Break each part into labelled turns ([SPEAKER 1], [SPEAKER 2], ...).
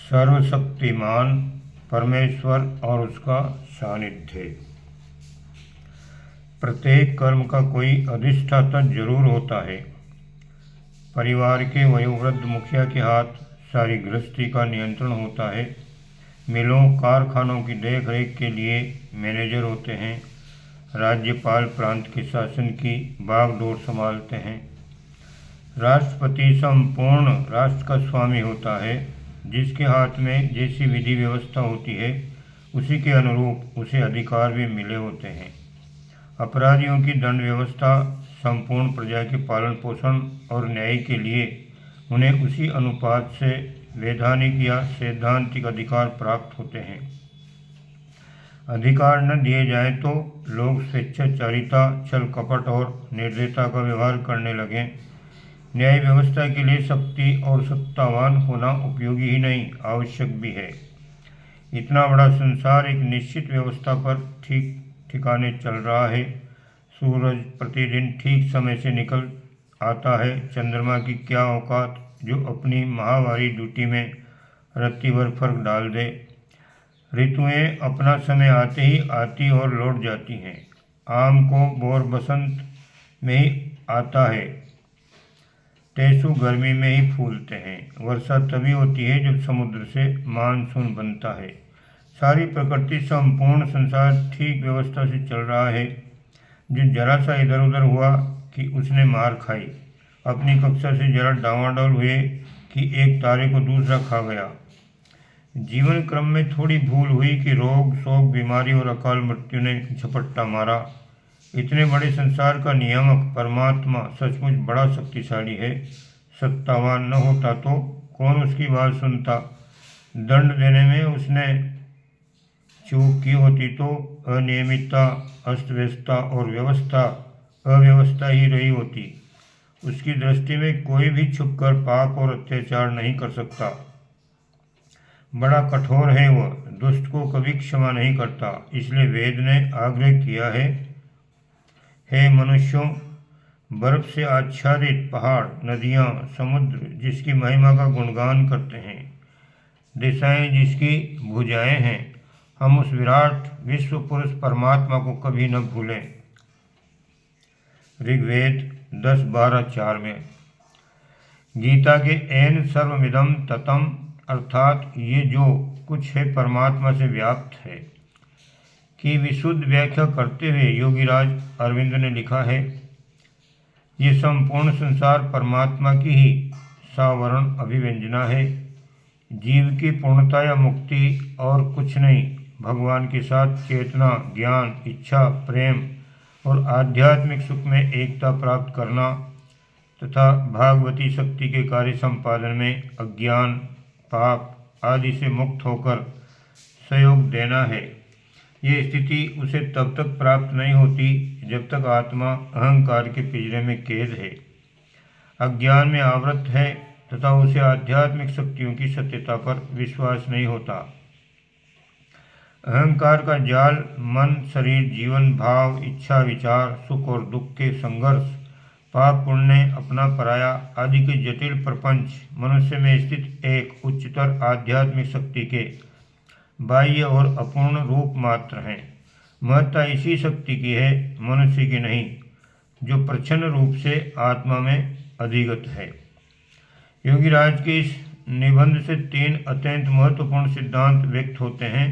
[SPEAKER 1] सर्वशक्तिमान परमेश्वर और उसका सानिध्य। प्रत्येक कर्म का कोई अधिष्ठाता जरूर होता है। परिवार के वयोवृद्ध मुखिया के हाथ सारी गृहस्थी का नियंत्रण होता है। मिलों कारखानों की देख रेख के लिए मैनेजर होते हैं। राज्यपाल प्रांत के शासन की बागडोर संभालते हैं। राष्ट्रपति संपूर्ण राष्ट्र का स्वामी होता है। जिसके हाथ में जैसी विधि व्यवस्था होती है उसी के अनुरूप उसे अधिकार भी मिले होते हैं। अपराधियों की दंड व्यवस्था संपूर्ण प्रजा के पालन पोषण और न्याय के लिए उन्हें उसी अनुपात से वैधानिक या सैद्धांतिक अधिकार प्राप्त होते हैं। अधिकार न दिए जाए तो लोग स्वेच्छाचारिता, छल कपट और निर्दयता का व्यवहार करने लगें। न्याय व्यवस्था के लिए शक्ति और सत्तावान होना उपयोगी ही नहीं, आवश्यक भी है। इतना बड़ा संसार एक निश्चित व्यवस्था पर ठीक ठिकाने चल रहा है। सूरज प्रतिदिन ठीक समय से निकल आता है। चंद्रमा की क्या औकात जो अपनी माहवारी ड्यूटी में रत्ती भर फर्क डाल दे। ऋतुएं अपना समय आते ही आती और लौट जाती हैं। आम को बोर बसंत में ही आता है, टेसू गर्मी में ही फूलते हैं। वर्षा तभी होती है जब समुद्र से मानसून बनता है। सारी प्रकृति संपूर्ण संसार ठीक व्यवस्था से चल रहा है। जो जरा सा इधर उधर हुआ कि उसने मार खाई। अपनी कक्षा से जरा डावाडोल हुए कि एक तारे को दूसरा खा गया। जीवन क्रम में थोड़ी भूल हुई कि रोग शोक बीमारी और अकाल मृत्यु ने झपट्टा मारा। इतने बड़े संसार का नियामक परमात्मा सचमुच बड़ा शक्तिशाली है। सत्तावान न होता तो कौन उसकी बात सुनता। दंड देने में उसने चूक की होती तो अनियमितता, अस्तव्यस्तता और अव्यवस्था ही रही होती। उसकी दृष्टि में कोई भी छुपकर पाप और अत्याचार नहीं कर सकता। बड़ा कठोर है वह, दुष्ट को कभी क्षमा नहीं करता। इसलिए वेद ने आग्रह किया है, हे मनुष्यों, बर्फ से आच्छादित पहाड़, नदियाँ, समुद्र जिसकी महिमा का गुणगान करते हैं, दिशाएं जिसकी भुजाएं हैं, हम उस विराट विश्व पुरुष परमात्मा को कभी न भूलें। ऋग्वेद 10:12-4 में। गीता के एन सर्वमिदं ततम अर्थात ये जो कुछ है परमात्मा से व्याप्त है की विशुद्ध व्याख्या करते हुए योगीराज अरविंद ने लिखा है, ये संपूर्ण संसार परमात्मा की ही सावरण अभिव्यंजना है। जीव की पूर्णता या मुक्ति और कुछ नहीं। भगवान के साथ चेतना, ज्ञान, इच्छा, प्रेम और आध्यात्मिक सुख में एकता प्राप्त करना तथा भागवती शक्ति के कार्य संपादन में अज्ञान, पाप आदि से मुक्त होकर सहयोग देना है। ये स्थिति उसे तब तक प्राप्त नहीं होती जब तक आत्मा अहंकार के पिंजरे में कैद है, अज्ञान में आवृत है तथा उसे आध्यात्मिक शक्तियों की सत्यता पर विश्वास नहीं होता। अहंकार का जाल मन, शरीर, जीवन, भाव, इच्छा, विचार, सुख और दुख के संघर्ष, पाप पुण्य, अपना पराया आदि के जटिल प्रपंच मनुष्य में स्थित एक उच्चतर आध्यात्मिक शक्ति के बाह्य और अपूर्ण रूप मात्र हैं। महत्ता इसी शक्ति की है, मनुष्य की नहीं, जो प्रच्छन्न रूप से आत्मा में अधिगत है। योगीराज के इस निबंध से 3 अत्यंत महत्वपूर्ण सिद्धांत व्यक्त होते हैं।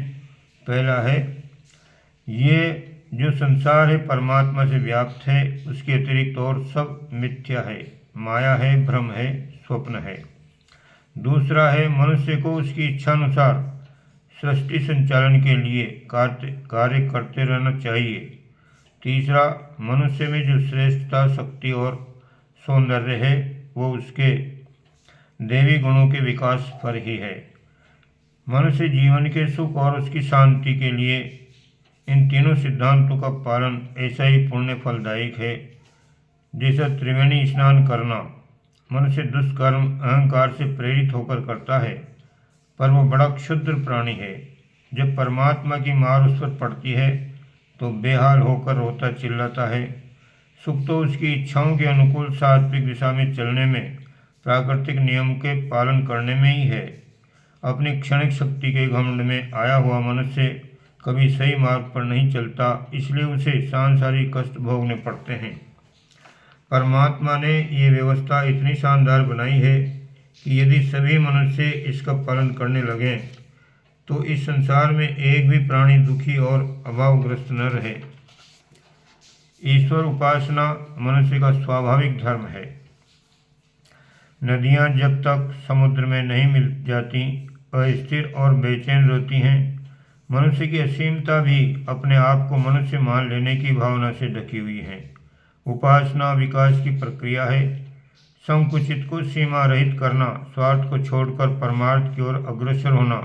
[SPEAKER 1] पहला है, ये जो संसार है परमात्मा से व्याप्त है, उसके अतिरिक्त और सब मिथ्या है, माया है, भ्रम है, स्वप्न है। दूसरा है, मनुष्य को उसकी इच्छानुसार सृष्टि संचालन के लिए कार्य करते रहना चाहिए। तीसरा, मनुष्य में जो श्रेष्ठता, शक्ति और सौंदर्य है वो उसके दैवी गुणों के विकास पर ही है। मनुष्य जीवन के सुख और उसकी शांति के लिए इन तीनों सिद्धांतों का पालन ऐसा ही पुण्य फलदायक है जैसा त्रिवेणी स्नान करना। मनुष्य दुष्कर्म अहंकार से प्रेरित होकर करता है, पर वह बड़ा क्षुद्र प्राणी है। जब परमात्मा की मार उस पर पड़ती है तो बेहाल होकर रोता चिल्लाता है। सुख तो उसकी इच्छाओं के अनुकूल सात्विक दिशा में चलने में, प्राकृतिक नियम के पालन करने में ही है। अपनी क्षणिक शक्ति के घमंड में आया हुआ मनुष्य कभी सही मार्ग पर नहीं चलता, इसलिए उसे सांसारिक कष्ट भोगने पड़ते हैं। परमात्मा ने ये व्यवस्था इतनी शानदार बनाई है कि यदि सभी मनुष्य इसका पालन करने लगें तो इस संसार में एक भी प्राणी दुखी और अभावग्रस्त न रहे। ईश्वर उपासना मनुष्य का स्वाभाविक धर्म है। नदियाँ जब तक समुद्र में नहीं मिल जाती अस्थिर और बेचैन रहती हैं। मनुष्य की असीमता भी अपने आप को मनुष्य मान लेने की भावना से ढकी हुई है। उपासना विकास की प्रक्रिया है। संकुचित को सीमा रहित करना, स्वार्थ को छोड़कर परमार्थ की ओर अग्रसर होना,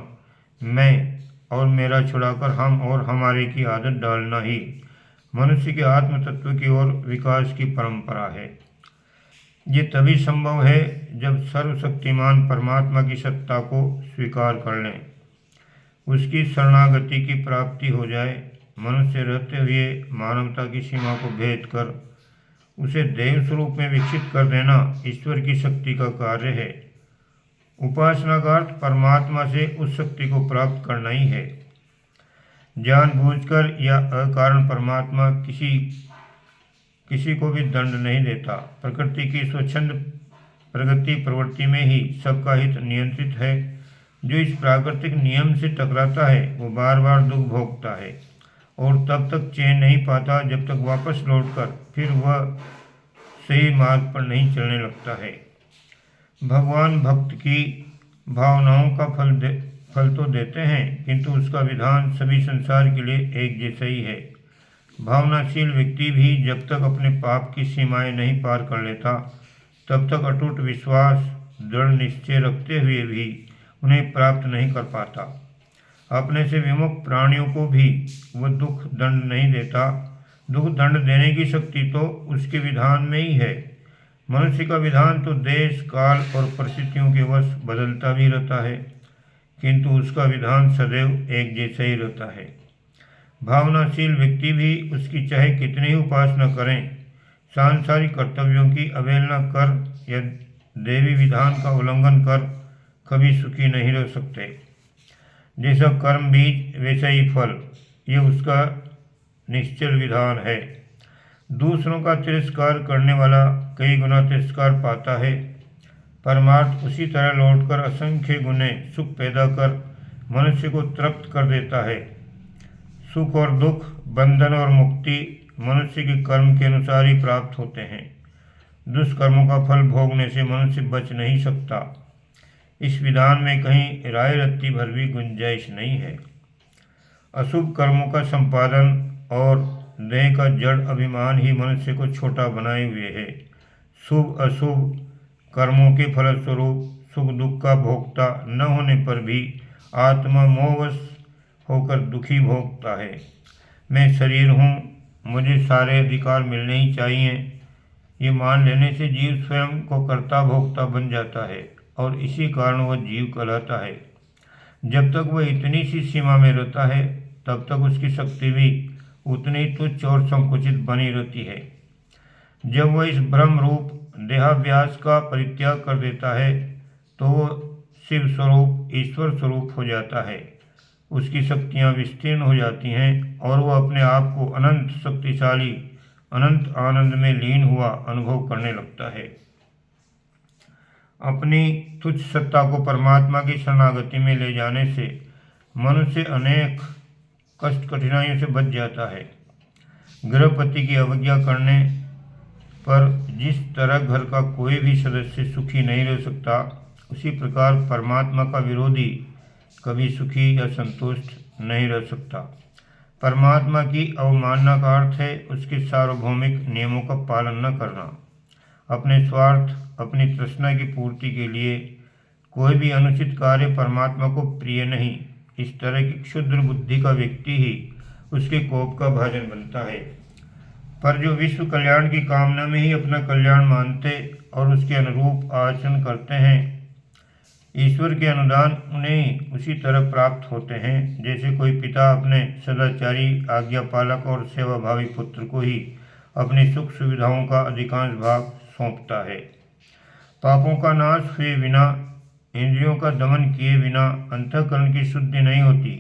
[SPEAKER 1] मैं और मेरा छुड़ाकर हम और हमारे की आदत डालना ही मनुष्य के आत्म तत्व की ओर विकास की परंपरा है। ये तभी संभव है जब सर्वशक्तिमान परमात्मा की सत्ता को स्वीकार कर लें, उसकी शरणागति की प्राप्ति हो जाए। मनुष्य रहते हुए मानवता की सीमा को भेद कर उसे देव स्वरूप में विकसित कर देना ईश्वर की शक्ति का कार्य है। उपासना का अर्थ परमात्मा से उस शक्ति को प्राप्त करना ही है। जानबूझकर या अकारण परमात्मा किसी को भी दंड नहीं देता। प्रकृति की स्वच्छंद प्रगति प्रवृत्ति में ही सबका हित नियंत्रित है। जो इस प्राकृतिक नियम से टकराता है वो बार बार दुख भोगता है और तब तक चैन नहीं पाता जब तक वापस लौटकर फिर वह सही मार्ग पर नहीं चलने लगता है। भगवान भक्त की भावनाओं का फल तो देते हैं, किंतु उसका विधान सभी संसार के लिए एक जैसा ही है। भावनाशील व्यक्ति भी जब तक अपने पाप की सीमाएं नहीं पार कर लेता तब तक अटूट विश्वास दृढ़ निश्चय रखते हुए भी उन्हें प्राप्त नहीं कर पाता। अपने से विमुख प्राणियों को भी वह दुख दंड नहीं देता। दुख दंड देने की शक्ति तो उसके विधान में ही है। मनुष्य का विधान तो देश काल और परिस्थितियों के वश बदलता भी रहता है, किंतु उसका विधान सदैव एक जैसा ही रहता है। भावनाशील व्यक्ति भी उसकी चाहे कितनी ही उपासना करें, सांसारिक कर्तव्यों की अवहेलना कर या देवी विधान का उल्लंघन कर कभी सुखी नहीं रह सकते। जैसा कर्म बीज वैसा ही फल, ये उसका निश्चल विधान है। दूसरों का तिरस्कार करने वाला कई गुना तिरस्कार पाता है। परमार्थ उसी तरह लौटकर असंख्य गुने सुख पैदा कर मनुष्य को तृप्त कर देता है। सुख और दुख, बंधन और मुक्ति मनुष्य के कर्म के अनुसार ही प्राप्त होते हैं। दुष्कर्मों का फल भोगने से मनुष्य बच नहीं सकता। इस विधान में कहीं राय रत्ती भर भी गुंजाइश नहीं है। अशुभ कर्मों का संपादन और देह का जड़ अभिमान ही मनुष्य को छोटा बनाए हुए है। शुभ अशुभ कर्मों के फलस्वरूप सुख दुख का भोगता न होने पर भी आत्मा मोहवश होकर दुखी भोगता है। मैं शरीर हूँ, मुझे सारे अधिकार मिलने ही चाहिए, ये मान लेने से जीव स्वयं को कर्ता भोक्ता बन जाता है और इसी कारण वह जीव कहलाता है। जब तक वह इतनी सी सीमा में रहता है तब तक उसकी शक्ति भी उतनी तुच्छ और संकुचित बनी रहती है। जब वह इस ब्रह्म रूप देहाभ्यास का परित्याग कर देता है तो वह शिव स्वरूप ईश्वर स्वरूप हो जाता है। उसकी शक्तियाँ विस्तीर्ण हो जाती हैं और वह अपने आप को अनंत शक्तिशाली, अनंत आनंद में लीन हुआ अनुभव करने लगता है। अपनी तुच्छ सत्ता को परमात्मा की शरणागति में ले जाने से मनुष्य अनेक कष्ट कठिनाइयों से बच जाता है। गृहपति की अवज्ञा करने पर जिस तरह घर का कोई भी सदस्य सुखी नहीं रह सकता, उसी प्रकार परमात्मा का विरोधी कभी सुखी या संतुष्ट नहीं रह सकता। परमात्मा की अवमानना का अर्थ है उसके सार्वभौमिक नियमों का पालन न करना। अपने स्वार्थ, अपनी तृष्णा की पूर्ति के लिए कोई भी अनुचित कार्य परमात्मा को प्रिय नहीं। इस तरह की क्षुद्र बुद्धि का व्यक्ति ही उसके कोप का भाजन बनता है। पर जो विश्व कल्याण की कामना में ही अपना कल्याण मानते और उसके अनुरूप आचरण करते हैं, ईश्वर के अनुदान उन्हें उसी तरह प्राप्त होते हैं जैसे कोई पिता अपने सदाचारी, आज्ञापालक और सेवाभावी पुत्र को ही अपनी सुख सुविधाओं का अधिकांश भाग सौंपता है। पापों का नाश हुए बिना इंद्रियों का दमन किए बिना अंतःकरण की शुद्धि नहीं होती।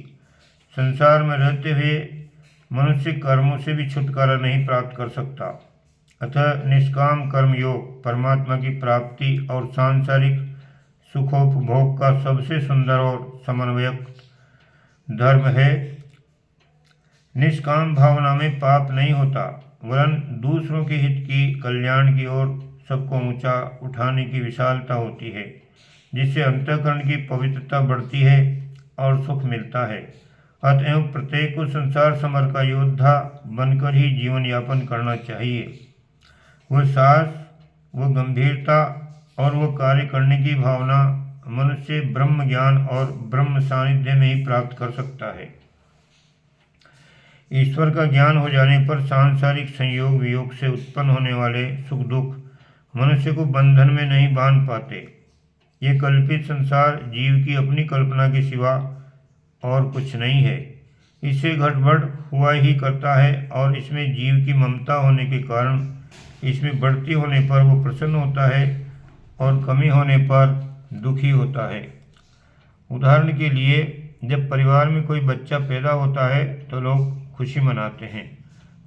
[SPEAKER 1] संसार में रहते हुए मनुष्य कर्मों से भी छुटकारा नहीं प्राप्त कर सकता। अतः निष्काम कर्म योग परमात्मा की प्राप्ति और सांसारिक सुखोपभोग का सबसे सुंदर और समन्वयक धर्म है। निष्काम भावना में पाप नहीं होता, वरन दूसरों के हित की, कल्याण की ओर सबको ऊंचा उठाने की विशालता होती है, जिससे अंतःकरण की पवित्रता बढ़ती है और सुख मिलता है। अतएव प्रत्येक को संसार समर का योद्धा बनकर ही जीवन यापन करना चाहिए। वह साहस, वह गंभीरता और वह कार्य करने की भावना मनुष्य ब्रह्म ज्ञान और ब्रह्म सानिध्य में ही प्राप्त कर सकता है। ईश्वर का ज्ञान हो जाने पर सांसारिक संयोग वियोग से उत्पन्न होने वाले सुख दुख मनुष्य को बंधन में नहीं बांध पाते। ये कल्पित संसार जीव की अपनी कल्पना के सिवा और कुछ नहीं है। इससे घटबढ़ हुआ ही करता है और इसमें जीव की ममता होने के कारण इसमें बढ़ती होने पर वो प्रसन्न होता है और कमी होने पर दुखी होता है। उदाहरण के लिए, जब परिवार में कोई बच्चा पैदा होता है तो लोग खुशी मनाते हैं,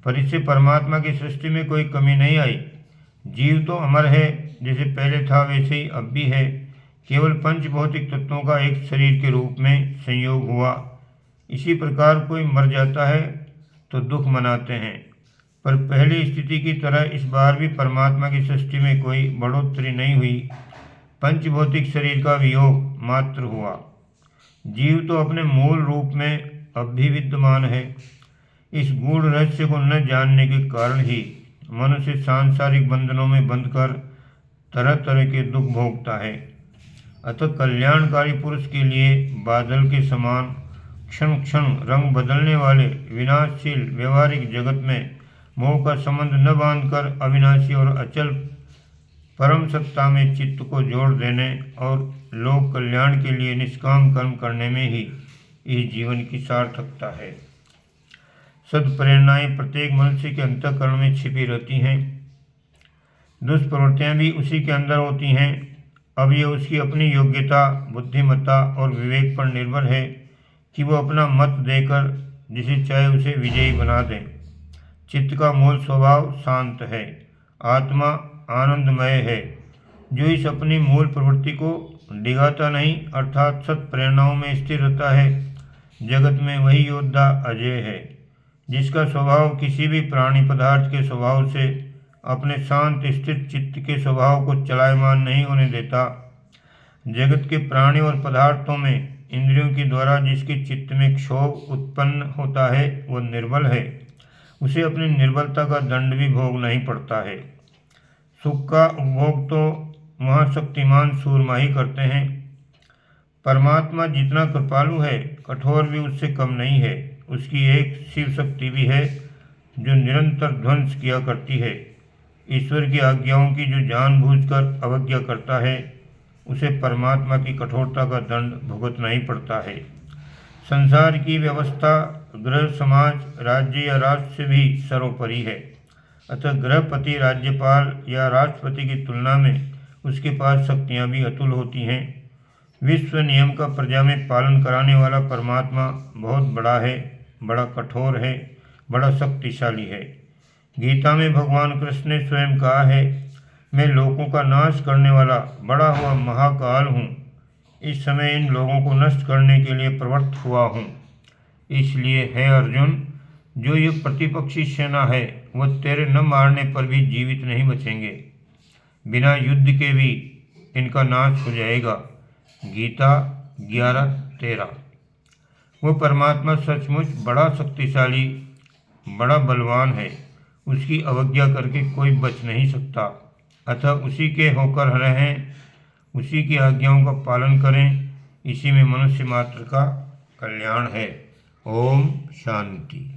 [SPEAKER 1] पर इससे परमात्मा की सृष्टि में कोई कमी नहीं आई। जीव तो अमर है, जैसे पहले था वैसे ही अब भी है। केवल पंच भौतिक तत्वों का एक शरीर के रूप में संयोग हुआ। इसी प्रकार कोई मर जाता है तो दुख मनाते हैं, पर पहली स्थिति की तरह इस बार भी परमात्मा की सृष्टि में कोई बढ़ोतरी नहीं हुई। पंच भौतिक शरीर का वियोग मात्र हुआ। जीव तो अपने मूल रूप में अब भी विद्यमान है। इस गूढ़ रहस्य को न जानने के कारण ही मनुष्य सांसारिक बंधनों में बंधकर तरह तरह के दुख भोगता है। अतः कल्याणकारी पुरुष के लिए बादल के समान क्षण क्षण रंग बदलने वाले विनाशशील व्यवहारिक जगत में मोह का संबंध न बांधकर अविनाशी और अचल परम सत्ता में चित्त को जोड़ देने और लोक कल्याण के लिए निष्काम कर्म करने में ही इस जीवन की सार्थकता है। सद्प्रेरणाएं प्रत्येक मनुष्य के अंतःकरण में छिपी रहती हैं। दुष्प्रवृत्तियां भी उसी के अंदर होती हैं। अब यह उसकी अपनी योग्यता, बुद्धिमत्ता और विवेक पर निर्भर है कि वह अपना मत देकर जिसे चाहे उसे विजयी बना दे। चित्त का मूल स्वभाव शांत है, आत्मा आनंदमय है, जो इस अपनी मूल प्रवृत्ति को डिगाता नहीं, अर्थात सत्प्रेरणाओं में स्थिर रहता है। जगत में वही योद्धा अजय है, जिसका स्वभाव किसी भी प्राणी पदार्थ के स्वभाव से अपने शांत स्थिर चित्त के स्वभाव को चलायमान नहीं होने देता। जगत के प्राणी और पदार्थों में इंद्रियों के द्वारा जिसके चित्त में क्षोभ उत्पन्न होता है वह निर्बल है। उसे अपनी निर्बलता का दंड भी भोगना ही पड़ता है। सुख का उपभोग तो महाशक्तिमान सूरमा ही करते हैं। परमात्मा जितना कृपालु है, कठोर भी उससे कम नहीं है। उसकी एक शिव शक्ति भी है जो निरंतर ध्वंस किया करती है। ईश्वर की आज्ञाओं की जो जानबूझकर अवज्ञा करता है, उसे परमात्मा की कठोरता का दंड भुगतना ही पड़ता है। संसार की व्यवस्था गृह, समाज, राज्य या राष्ट्र से भी सर्वोपरि है। अतः गृहपति, राज्यपाल या राष्ट्रपति की तुलना में उसके पास शक्तियाँ भी अतुल होती हैं। विश्व नियम का प्रजा में पालन कराने वाला परमात्मा बहुत बड़ा है, बड़ा कठोर है, बड़ा शक्तिशाली है। गीता में भगवान कृष्ण ने स्वयं कहा है, मैं लोगों का नाश करने वाला बड़ा हुआ महाकाल हूँ। इस समय इन लोगों को नष्ट करने के लिए प्रवृत्त हुआ हूँ। इसलिए हे अर्जुन, जो ये प्रतिपक्षी सेना है वह तेरे न मारने पर भी जीवित नहीं बचेंगे। बिना युद्ध के भी इनका नाश हो जाएगा। गीता 11:13। वह परमात्मा सचमुच बड़ा शक्तिशाली, बड़ा बलवान है। उसकी अवज्ञा करके कोई बच नहीं सकता। अतः उसी के होकर रहें, उसी की आज्ञाओं का पालन करें। इसी में मनुष्य मात्र का कल्याण है। ओम शांति।